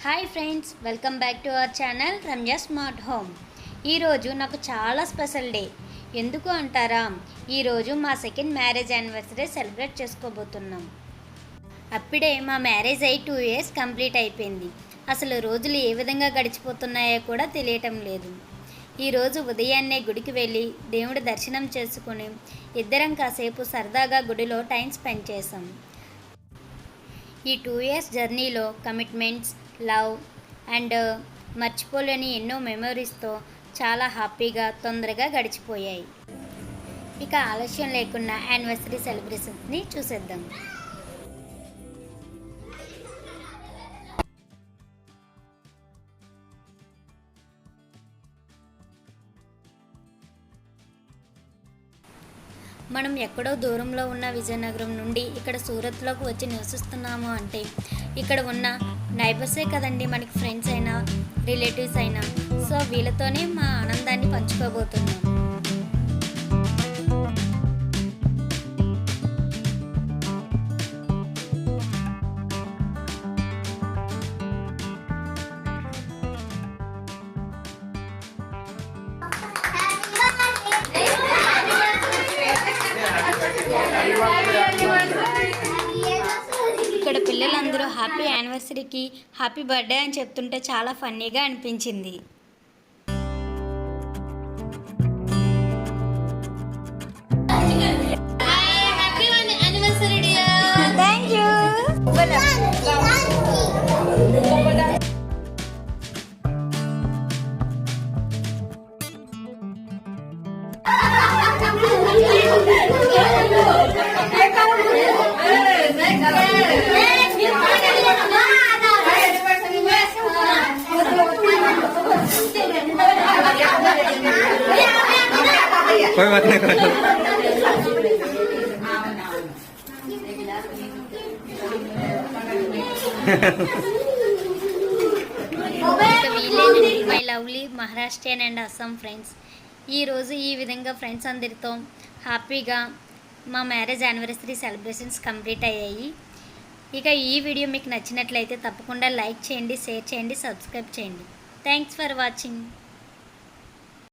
Hi friends, welcome back to our channel Ramya smart home. ఈరోజు నాకు చాలా స్పెషల్ డే. ఎందుకు అంటారా, ఈరోజు మా సెకండ్ మ్యారేజ్ యానివర్సరీ సెలబ్రేట్ చేసుకోబోతున్నాం. అప్పుడే మా మ్యారేజ్ అయ్యి 2 years కంప్లీట్ అయిపోయింది. అసలు రోజులు ఏ విధంగా గడిచిపోతున్నాయో కూడా తెలియటం లేదు. ఈరోజు ఉదయాన్నే గుడికి వెళ్ళి దేవుడి దర్శనం చేసుకుని ఇద్దరం కాసేపు సరదాగా గుడిలో టైం స్పెండ్ చేసాం. ఈ 2 years జర్నీలో కమిట్మెంట్స్, లవ్ అండ్ మర్చిపోలేని ఎన్నో మెమరీస్తో చాలా హ్యాపీగా తొందరగా గడిచిపోయాయి. ఇక ఆలస్యం లేకుండా యానివర్సరీ సెలబ్రేషన్స్ని చూసేద్దాం. మనం ఎక్కడో దూరంలో ఉన్న విజయనగరం నుండి ఇక్కడ సూరత్లోకి వచ్చి నివసిస్తున్నాము అంటే ఇక్కడ ఉన్న నైబర్సే కదండి మనకి ఫ్రెండ్స్ అయినా రిలేటివ్స్ అయినా. సో వీళ్ళతోనే మా ఆనందాన్ని పంచుకోబోతున్నాం. ఇక్కడ పిల్లలందరూ హ్యాపీ యానివర్సరీకి హ్యాపీ బర్త్డే అని చెప్తుంటే చాలా ఫన్నీగా అనిపించింది. Thank you. कोई बात नहीं करो. My lovely Maharashtrian and Assam friends, ఈరోజు ఈ విధంగా ఫ్రెండ్స్ అందరితో హ్యాపీగా మా మ్యారేజ్ యానివర్సరీ సెలబ్రేషన్స్ కంప్లీట్ అయ్యాయి. ఇక ఈ వీడియో మీకు నచ్చినట్లయితే తప్పకుండా లైక్ చేయండి, షేర్ చేయండి, సబ్స్క్రైబ్ చేయండి. Thanks for watching.